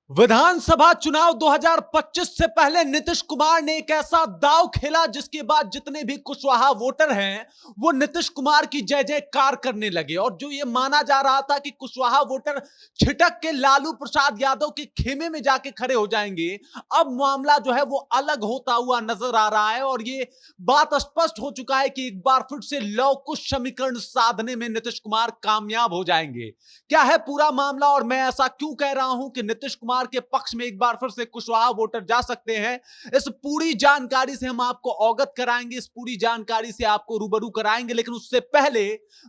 विधानसभा चुनाव 2025 से पहले नीतीश कुमार ने एक ऐसा दांव खेला जिसके बाद जितने भी कुशवाहा वोटर हैं वो नीतीश कुमार की जय जयकार करने लगे। और जो ये माना जा रहा था कि कुशवाहा वोटर छिटक के लालू प्रसाद यादव के खेमे में जाके खड़े हो जाएंगे, अब मामला जो है वो अलग होता हुआ नजर आ रहा है। और ये बात स्पष्ट हो चुका है कि एक बार फिर से लव कुश समीकरण साधने में नीतीश कुमार कामयाब हो जाएंगे। क्या है पूरा मामला और मैं ऐसा क्यों कह रहा हूं कि नीतीश कुमार के पक्ष में एक बार फिर से कुशवाहा वोटर जा सकते हैं, इस पूरी जानकारी से हम आपको अवगत कराएंगे, इस पूरी जानकारी से आपको रूबरू कराएंगे। लेकिन उससे पहले,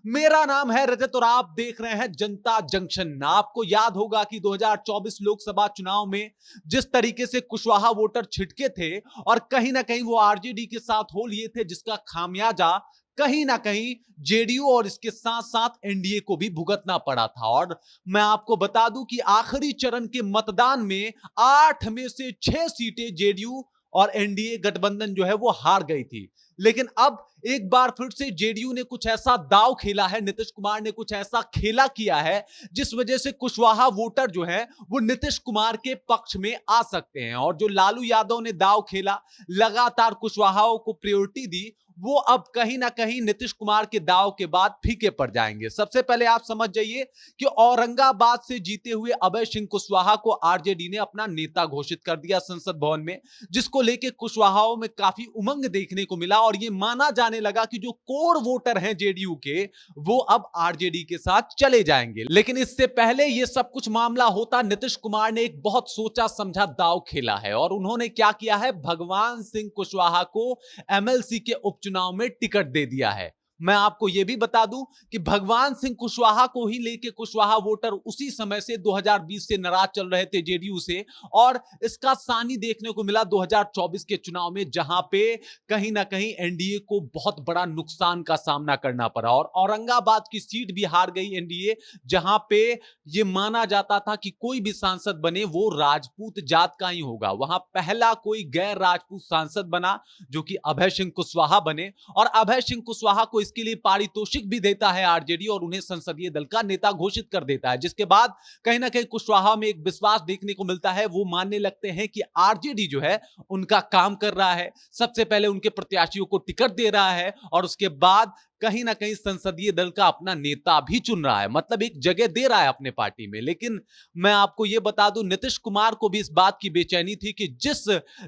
मेरा नाम है रजत और आप देख रहे हैं जनता जंक्शन। आपको याद होगा कि 2024 लोकसभा चुनाव में जिस तरीके से कुशवाहा वोटर छिटके थे और कहीं ना कहीं वो आरजेडी के साथ हो लिए थे, जिसका खामियाजा कहीं ना कहीं जेडीयू और इसके साथ साथ एनडीए को भी भुगतना पड़ा था। और मैं आपको बता दूं कि आखिरी चरण के मतदान में 8 में से 6 सीटें जेडीयू और एनडीए गठबंधन जो है वो हार गई थी। लेकिन अब एक बार फिर से जेडीयू ने कुछ ऐसा दांव खेला है, नीतीश कुमार ने कुछ ऐसा खेला किया है जिस वजह से कुशवाहा वोटर जो है वो नीतीश कुमार के पक्ष में आ सकते हैं। और जो लालू यादव ने दांव खेला, लगातार कुशवाहाओं को प्रायोरिटी दी, वो अब कहीं ना कहीं नीतीश कुमार के दाव के बाद फीके पड़ जाएंगे। सबसे पहले आप समझ जाइए कि औरंगाबाद से जीते हुए अभय सिंह कुशवाहा को आरजेडी ने अपना नेता घोषित कर दिया संसद भवन में, जिसको लेके कुशवाहाओं में काफी उमंग देखने को मिला। और ये माना जाने लगा कि जो कोर वोटर हैं जेडीयू के, वो अब आरजेडी के साथ चले जाएंगे। लेकिन इससे पहले ये सब कुछ मामला होता, नीतीश कुमार ने एक बहुत सोचा समझा दाव खेला है। और उन्होंने क्या किया है, भगवान सिंह कुशवाहा को एमएलसी के उपचुनाव में टिकट दे दिया है। मैं आपको यह भी बता दूं कि भगवान सिंह कुशवाहा को ही लेके कुशवाहा वोटर उसी समय से 2020 से नाराज चल रहे थे जेडीयू से, और इसका सानी देखने को मिला 2024 के चुनाव में, जहां पे कहीं ना कहीं एनडीए को बहुत बड़ा नुकसान का सामना करना पड़ा और औरंगाबाद की सीट भी हार गई एनडीए, जहां पे यह माना जाता था कि कोई भी सांसद बने वो राजपूत जात का ही होगा। वहां पहला कोई गैर राजपूत सांसद बना जो कि अभय सिंह कुशवाहा बने, और अभय सिंह कुशवाहा को इसके लिए पारितोषिक भी देता है आरजेडी और उन्हें संसदीय दल का नेता घोषित कर देता है। जिसके बाद कहीं ना कहीं कुशवाहा में एक विश्वास देखने को मिलता है, वो मानने लगते हैं कि आरजेडी जो है उनका काम कर रहा है, सबसे पहले उनके प्रत्याशियों को टिकट दे रहा है और उसके बाद कहीं ना कहीं संसदीय दल का अपना नेता भी चुन रहा है, मतलब एक जगह दे रहा है अपने पार्टी में। लेकिन मैं आपको यह बता दूं, नीतीश कुमार को भी इस बात की बेचैनी थी कि जिस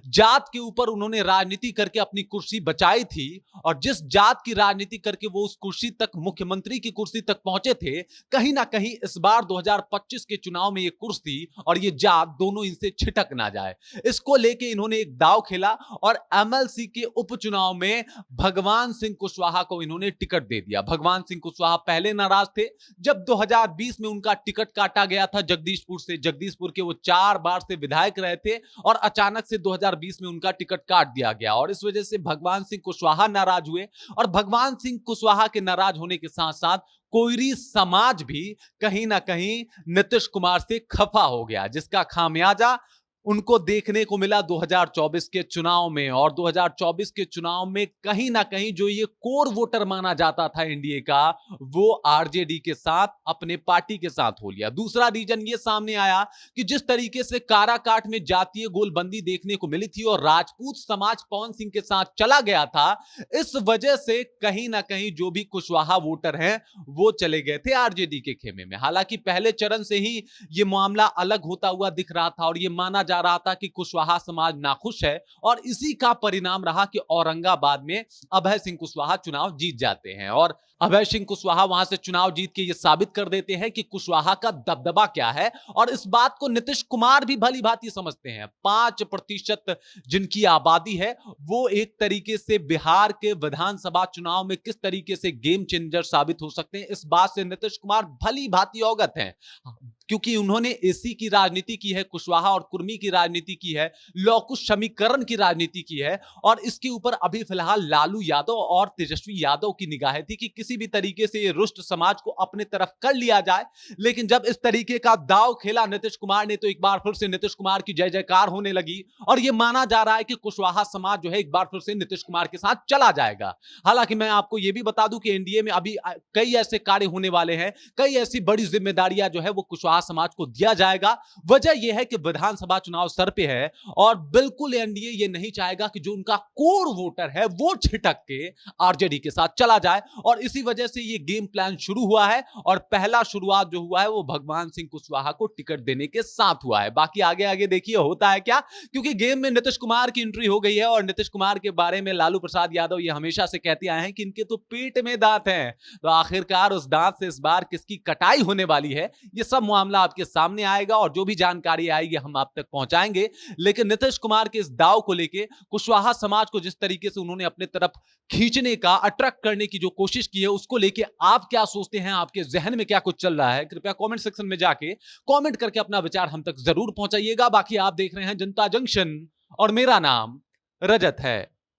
जात के ऊपर उन्होंने राजनीति करके अपनी कुर्सी बचाई थी और जिस जात की राजनीति करके वो उस कुर्सी तक, मुख्यमंत्री की कुर्सी तक पहुंचे थे, कहीं ना कहीं इस बार 2025 के चुनाव में ये कुर्सी और ये जात दोनों इनसे छिटक ना जाए, इसको लेके इन्होंने एक दांव खेला और एमएलसी के उपचुनाव में भगवान सिंह कुशवाहा को इन्होंने टिकट दे दिया। भगवान सिंह कुशवाहा पहले नाराज थे जब 2020 में उनका टिकट काटा गया था जगदीशपुर से। जगदीशपुर के वो 4 बार से विधायक रहे थे और अचानक से 2020 में उनका टिकट काट दिया गया और इस वजह से भगवान सिंह कुशवाहा नाराज हुए। और भगवान सिंह कुशवाहा के नाराज होने के साथ साथ कोयरी समाज भी कहीं ना कहीं नीतीश कुमार से खफा हो गया, जिसका खामियाजा उनको देखने को मिला 2024 के चुनाव में। और 2024 के चुनाव में कहीं ना कहीं जो ये कोर वोटर माना जाता था एनडीए का, वो आरजेडी के साथ, अपने पार्टी के साथ हो लिया। दूसरा रीजन ये सामने आया कि जिस तरीके से काराकाट में जातीय गोलबंदी देखने को मिली थी और राजपूत समाज पवन सिंह के साथ चला गया था, इस वजह से कहीं ना कहीं जो भी कुशवाहा वोटर हैं वो चले गए थे आरजेडी के खेमे में। हालांकि पहले चरण से ही ये मामला अलग होता हुआ दिख रहा था और ये माना जा रहा था कि कुशवाहा समाज नाखुश है और इसी का परिणाम रहा कि औरंगाबाद में अभय सिंह कुशवाहा चुनाव जीत जाते हैं। और अभय सिंह कुशवाहा वहां से चुनाव जीत के ये साबित कर देते हैं कि कुशवाहा का दबदबा क्या है। और इस बात को नीतीश कुमार भी भली भांति समझते हैं। 5% जिनकी आबादी है वो एक तरीके से बिहार के विधानसभा चुनाव में किस तरीके से गेम चेंजर साबित हो सकते हैं, इस बात से नीतीश कुमार भली भांति अवगत हैं, क्योंकि उन्होंने एसी की राजनीति की है, कुशवाहा और कुर्मी की राजनीति की है, लौकुश समीकरण की राजनीति की है। और इसके ऊपर अभी फिलहाल लालू यादव और तेजस्वी यादव की निगाहें थी कि किसी भी तरीके से ये रुष्ट समाज को अपने तरफ कर लिया जाए। लेकिन जब इस तरीके का दांव खेला नीतीश कुमार ने, तो एक बार फिर से नीतीश कुमार की जय जयकार होने लगी और यह माना जा रहा है कि कुशवाहा समाज जो है एक बार फिर से नीतीश कुमार के साथ चला जाएगा। हालांकि मैं आपको यह भी बता दूं कि एनडीए में अभी कई ऐसे कार्य होने वाले हैं, कई ऐसी बड़ी जिम्मेदारियां जो है वो कुशवाहा कुशवाहा समाज को दिया जाएगा। वजह यह है कि विधानसभा चुनाव सर पे है और बिल्कुल एनडीए ये नहीं चाहेगा कि जो उनका कोर वोटर है वो छिटक के आरजेडी के साथ चला जाए, और इसी वजह से ये गेम प्लान शुरू हुआ है और पहला शुरुआत जो हुआ है वो भगवान सिंह कुशवाहा को टिकट देने के साथ हुआ है। बाकी आगे आगे देखिए होता है क्या, क्योंकि गेम में नीतीश कुमार की एंट्री हो गई है और नीतीश कुमार के बारे में लालू प्रसाद यादव ये हमेशा से कहते आए हैं कि इनके तो पेट में दांत हैं, तो आखिरकार उस दांत से इस बार किसकी कटाई होने वाली है ये सब मामला आपके सामने आएगा और जो भी जानकारी आएगी हम आप तक पहुंचाएंगे। लेकिन नीतीश कुमार के इस दाव को लेके कुशवाहा समाज को जिस तरीके से उन्होंने अपने तरफ खींचने का, अट्रैक्ट करने की जो कोशिश की है, उसको लेके आप क्या सोचते हैं, आपके जहन में क्या कुछ चल रहा है, कृपया कमेंट सेक्शन में जाके कमेंट करके अपना विचार हम तक जरूर पहुंचाइएगा। बाकी आप देख रहे हैं जनता जंक्शन और मेरा नाम रजत है।